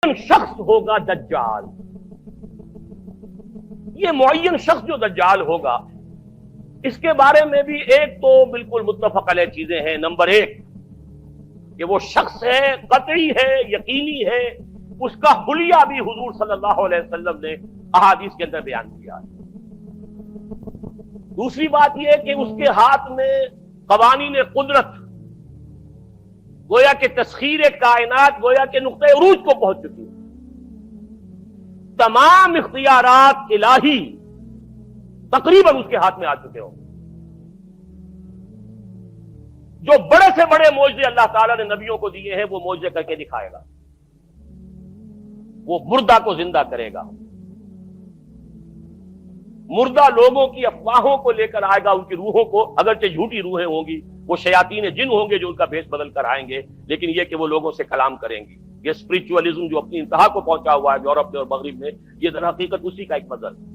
شخص ہوگا دجال، یہ معین شخص جو دجال ہوگا اس کے بارے میں بھی ایک تو بالکل متفق علیہ چیزیں ہیں۔ نمبر ایک کہ وہ شخص ہے، قطعی ہے، یقینی ہے، اس کا حلیہ بھی حضور صلی اللہ علیہ وسلم نے احادیث کے اندر بیان کیا ہے۔ دوسری بات یہ کہ اس کے ہاتھ میں قوانین قدرت، گویا کہ تسخیر کائنات گویا کہ نقطہ عروج کو پہنچ چکی ہے، تمام اختیارات الہی تقریباً اس کے ہاتھ میں آ چکے ہوں۔ جو بڑے سے بڑے معجزے اللہ تعالیٰ نے نبیوں کو دیے ہیں وہ معجزے کر کے دکھائے گا، وہ مردہ کو زندہ کرے گا، مردہ لوگوں کی افواہوں کو لے کر آئے گا، ان کی روحوں کو، اگرچہ جھوٹی روحیں ہوں گی، وہ شیاطین جن ہوں گے جو ان کا بھیس بدل کر آئیں گے، لیکن یہ کہ وہ لوگوں سے کلام کریں گی۔ یہ اسپرچولیزم جو اپنی انتہا کو پہنچا ہوا ہے یورپ میں اور مغرب میں، یہ در حقیقت اسی کا ایک مظہر ہے۔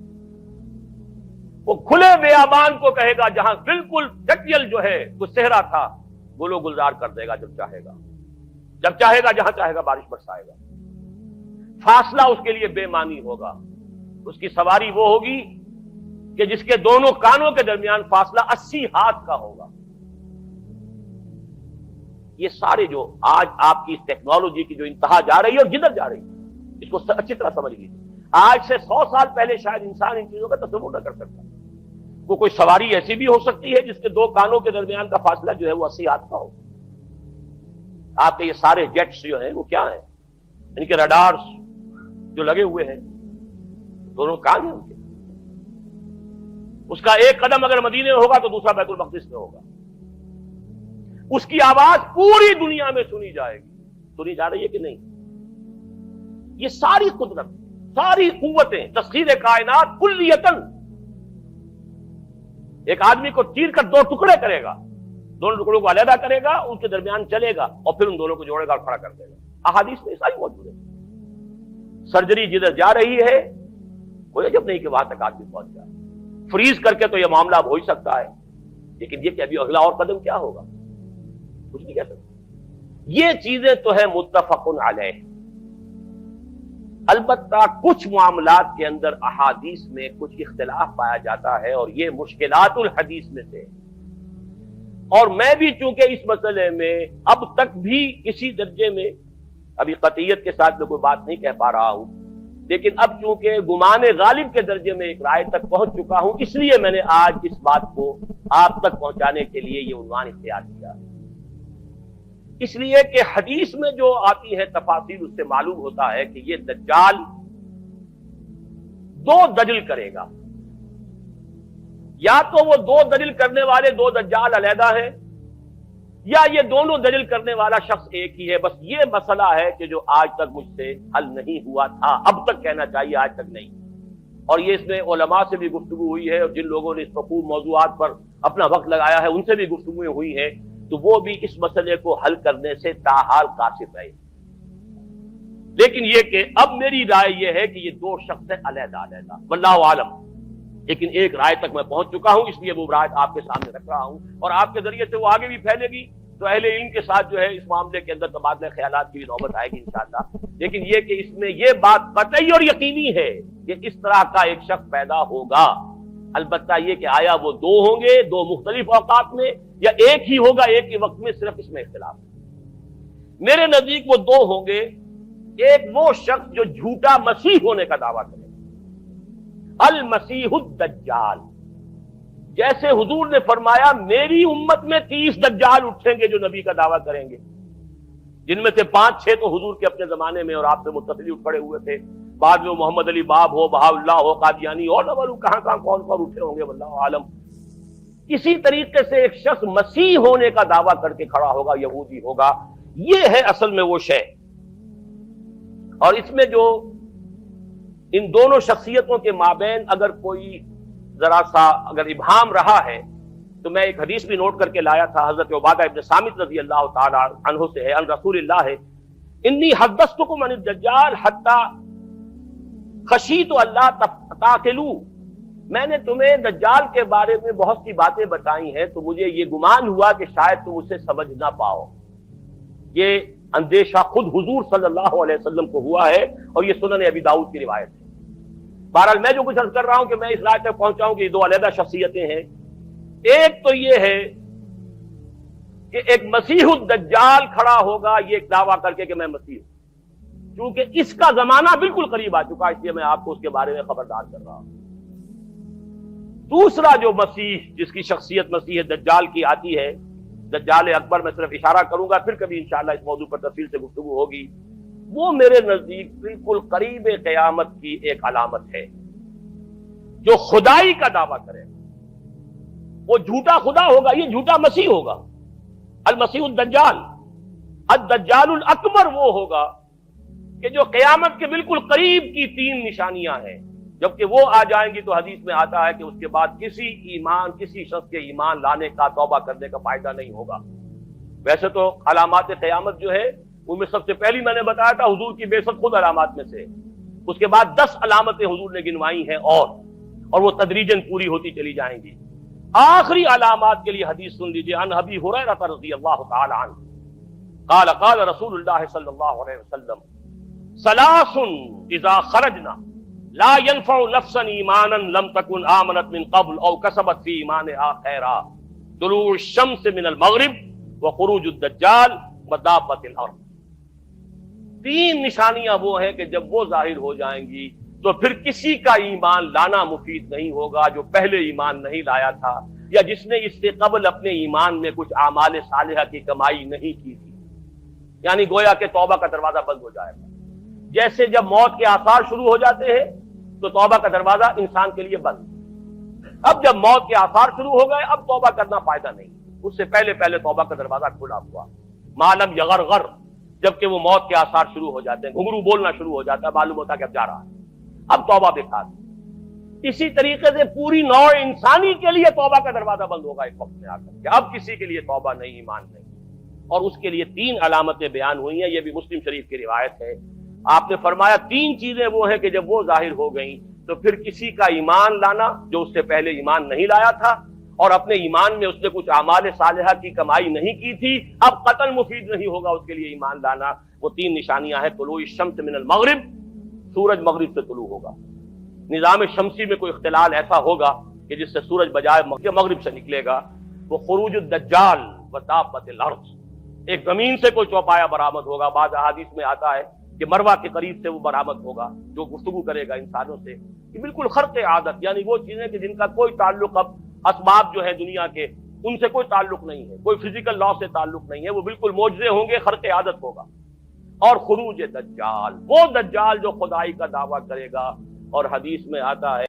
وہ کھلے بیابان کو کہے گا جہاں بالکل ٹکیل جو ہے وہ صحرا تھا، گل و گلزار کر دے گا جب چاہے گا، جب چاہے گا، جہاں چاہے گا بارش برسائے گا۔ فاصلہ اس کے لیے بے معنی ہوگا، اس کی سواری وہ ہوگی کہ جس کے دونوں کانوں کے درمیان فاصلہ 80 ہاتھ کا ہوگا۔ یہ سارے جو آج آپ کی اس ٹیکنالوجی کی جو انتہا جا رہی ہے اور جدھر جا رہی ہے، اس کو اچھی طرح سمجھ لیجیے۔ آج سے 100 سال پہلے شاید انسان ان چیزوں کا تصور نہ کر سکتا۔ وہ کوئی سواری ایسی بھی ہو سکتی ہے جس کے دو کانوں کے درمیان کا فاصلہ جو ہے وہ 80 ہاتھ کا ہو۔ آپ کے یہ سارے جیٹس جو ہیں وہ کیا ہیں؟ ان کے رڈارز جو لگے ہوئے ہیں، دونوں کان ہیں ان کے۔ اس کا ایک قدم اگر مدینے میں ہوگا تو دوسرا بیت المقدس میں ہوگا۔ اس کی آواز پوری دنیا میں سنی جائے گی۔ سنی جا رہی ہے کہ نہیں؟ یہ ساری قدرت، ساری قوتیں، تسخیر کائنات کلیتاً ایک آدمی کو چیر کر دو ٹکڑے کرے گا، دونوں ٹکڑوں کو علیحدہ کرے گا، ان کے درمیان چلے گا اور پھر ان دونوں کو جوڑے گا اور کھڑا کر دے گا۔ احادیث میں ساری موجود ہے۔ سرجری جدھر جا رہی ہے کوئی عجب نہیں کہ وہاں تک آدمی پہنچ جائے۔ فریز کر کے تو یہ معاملہ اب ہو ہی سکتا ہے، لیکن یہ کہ ابھی اگلا اور قدم کیا ہوگا کچھ نہیں کہہ سکتے۔ یہ چیزیں تو ہیں متفق علیہ۔ البتہ کچھ معاملات کے اندر احادیث میں کچھ اختلاف پایا جاتا ہے اور یہ مشکلات الحدیث میں سے، اور میں بھی چونکہ اس مسئلے میں اب تک بھی کسی درجے میں ابھی قطعیت کے ساتھ میں کوئی بات نہیں کہہ پا رہا ہوں، لیکن اب چونکہ گمان غالب کے درجے میں ایک رائے تک پہنچ چکا ہوں، اس لیے میں نے آج اس بات کو آپ تک پہنچانے کے لیے یہ عنوان اختیار کیا۔ اس لیے کہ حدیث میں جو آتی ہے تفاصیل اس سے معلوم ہوتا ہے کہ یہ دجال دو دجل کرے گا، یا تو وہ دو دجل کرنے والے دو دجال علیحدہ ہیں، یا یہ دونوں دجل کرنے والا شخص ایک ہی ہے۔ بس یہ مسئلہ ہے کہ جو آج تک مجھ سے حل نہیں ہوا تھا، اب تک کہنا چاہیے آج تک نہیں، اور یہ اس میں علماء سے بھی گفتگو ہوئی ہے، اور جن لوگوں نے اس مفہوم موضوعات پر اپنا وقت لگایا ہے ان سے بھی گفتگویں ہوئی ہیں، تو وہ بھی اس مسئلے کو حل کرنے سے تاحال قاصر رہے۔ لیکن یہ کہ اب میری رائے یہ ہے کہ یہ دو شخص ہیں علیحدہ علیحدہ، واللہ عالم، لیکن ایک رائے تک میں پہنچ چکا ہوں، اس لیے وہ رائے آپ کے سامنے رکھ رہا ہوں، اور آپ کے ذریعے سے وہ آگے بھی پھیلے گی تو اہل علم کے ساتھ جو ہے اس معاملے کے اندر تبادلہ خیالات کی نوبت آئے گی انشاءاللہ۔ لیکن یہ کہ اس میں یہ بات قطعی اور یقینی ہے کہ اس طرح کا ایک شخص پیدا ہوگا۔ البتہ یہ کہ آیا وہ دو ہوں گے دو مختلف اوقات میں، یا ایک ہی ہوگا ایک ہی وقت میں، صرف اس میں اختلاف ہے۔ میرے نزدیک وہ دو ہوں گے، ایک وہ شخص جو جھوٹا مسیح ہونے کا دعویٰ کرے، المسیح الدجال، جیسے حضور نے فرمایا میری امت میں 30 دجال اٹھیں گے جو نبی کا دعویٰ کریں گے، جن میں سے 5-6 تو حضور کے اپنے زمانے میں اور آپ سے متصل اٹھ پڑے ہوئے تھے، بعد میں محمد علی باب ہو، بہاء اللہ ہو، قادیانی اور کہاں کون اٹھے ہوں گے واللہ عالم۔ اسی طریقے سے ایک شخص مسیح ہونے کا دعویٰ کر کے کھڑا ہوگا، یہودی ہوگا۔ یہ ہے اصل میں وہ شے، اور اس میں جو ان دونوں شخصیتوں کے مابین اگر کوئی ذرا سا اگر ابہام رہا ہے تو میں ایک حدیث بھی نوٹ کر کے لایا تھا، حضرت عبادہ ابن صامت رضی اللہ تعالی عنہ سے ہے، عن رسول اللہ، انی حدثتکم عن الدجال حتی خشیت اللہ تعقلوا، میں نے تمہیں دجال کے بارے میں بہت سی باتیں بتائی ہیں تو مجھے یہ گمان ہوا کہ شاید تم اسے سمجھ نہ پاؤ۔ یہ اندیشہ خود حضور صلی اللہ علیہ وسلم کو ہوا ہے، اور یہ سنن ابی داؤد کی روایت ہے۔ بہرحال میں جو کچھ عرض کر رہا ہوں کہ میں اس رائے تک پہنچا ہوں کہ یہ دو علیحدہ شخصیتیں ہیں۔ ایک تو یہ ہے کہ ایک مسیح الدجال کھڑا ہوگا یہ ایک دعویٰ کر کے کہ میں مسیح ہوں، کیونکہ اس کا زمانہ بالکل قریب آ چکا، اس لیے میں آپ کو اس کے بارے میں خبردار کر رہا ہوں۔ دوسرا جو مسیح جس کی شخصیت مسیح دجال کی آتی ہے، دجال اکبر، میں صرف اشارہ کروں گا، پھر کبھی انشاءاللہ اس موضوع پر تفصیل سے گفتگو ہوگی، وہ میرے نزدیک بالکل قریب قیامت کی ایک علامت ہے۔ جو خدائی کا دعویٰ کرے وہ جھوٹا خدا ہوگا، یہ جھوٹا مسیح ہوگا، المسیح الدجال۔ الدجال الاکبر وہ ہوگا کہ جو قیامت کے بالکل قریب کی تین نشانیاں ہیں، جبکہ وہ آ جائیں گی تو حدیث میں آتا ہے کہ اس کے بعد کسی شخص کے ایمان لانے کا، توبہ کرنے کا فائدہ نہیں ہوگا۔ ویسے تو علامات قیامت جو ہے ان میں سب سے پہلی میں نے بتایا تھا حضور کی بعثت خود علامات میں سے، اس کے بعد 10 علامتیں حضور نے گنوائی ہیں، اور وہ تدریجاً پوری ہوتی چلی جائیں گی۔ آخری علامات کے لیے حدیث سن لیجیے، عن ابی ہریرہ رضی اللہ تعالی عنہ قال قال رسول اللہ صلی اللہ علیہ وسلم ثلاث اذا خرجنا لا ينفع نفسا ایمانا لم تكن آمنت من قبل او کسبت فی ایمانها خیرا، طلوع الشمس من المغرب وخروج الدجال ودابۃ الارض۔ تین نشانیاں وہ ہیں کہ جب وہ ظاہر ہو جائیں گی تو پھر کسی کا ایمان لانا مفید نہیں ہوگا جو پہلے ایمان نہیں لایا تھا، یا جس نے اس سے قبل اپنے ایمان میں کچھ اعمال صالحہ کی کمائی نہیں کی تھی۔ یعنی گویا کہ توبہ کا دروازہ بند ہو جائے گا۔ جیسے جب موت کے آثار شروع ہو جاتے ہیں تو توبہ کا دروازہ انسان کے لیے بند، اب جب موت کے آثار شروع ہو گئے اب توبہ کرنا فائدہ نہیں، اس سے پہلے توبہ کا دروازہ کھلا ہوا، معلوم یغرغر، جبکہ وہ موت کے آثار شروع ہو جاتے ہیں، گھنگرو بولنا شروع ہو جاتا ہے، معلوم ہوتا ہے کہ اب جا رہا ہے، اب توبہ بیکار۔ اسی طریقے سے پوری نوع انسانی کے لیے توبہ کا دروازہ بند ہوگا ایک وقت میں آ کر کہ اب کسی کے لیے توبہ نہیں، ایمان نہیں، اور اس کے لیے 3 علامتیں بیان ہوئی ہیں، یہ بھی مسلم شریف کی روایت ہے۔ آپ نے فرمایا 3 چیزیں وہ ہیں کہ جب وہ ظاہر ہو گئیں تو پھر کسی کا ایمان لانا جو اس سے پہلے ایمان نہیں لایا تھا، اور اپنے ایمان میں اس نے کچھ اعمال صالحہ کی کمائی نہیں کی تھی، اب قتل مفید نہیں ہوگا اس کے لیے ایمان لانا۔ وہ 3 نشانیاں ہیں، طلوع الشمس من المغرب، سورج مغرب سے طلوع ہوگا، نظام شمسی میں کوئی اختلال ایسا ہوگا کہ جس سے سورج بجائے مغرب سے نکلے گا، وہ خروج الدجال ودابۃ الارض، ایک زمین سے کوئی چوپایا برآمد ہوگا، بعض احادیث میں آتا ہے کہ مروہ کے قریب سے وہ برآمد ہوگا جو گفتگو کرے گا انسانوں سے، کہ بالکل خرق عادت، یعنی وہ چیزیں کہ جن کا کوئی تعلق اب اسباب جو ہے دنیا کے ان سے کوئی تعلق نہیں ہے، کوئی فزیکل لا سے تعلق نہیں ہے، وہ بالکل معجزے ہوں گے، خرق عادت ہوگا۔ اور خروج دجال، وہ دجال جو خدائی کا دعویٰ کرے گا، اور حدیث میں آتا ہے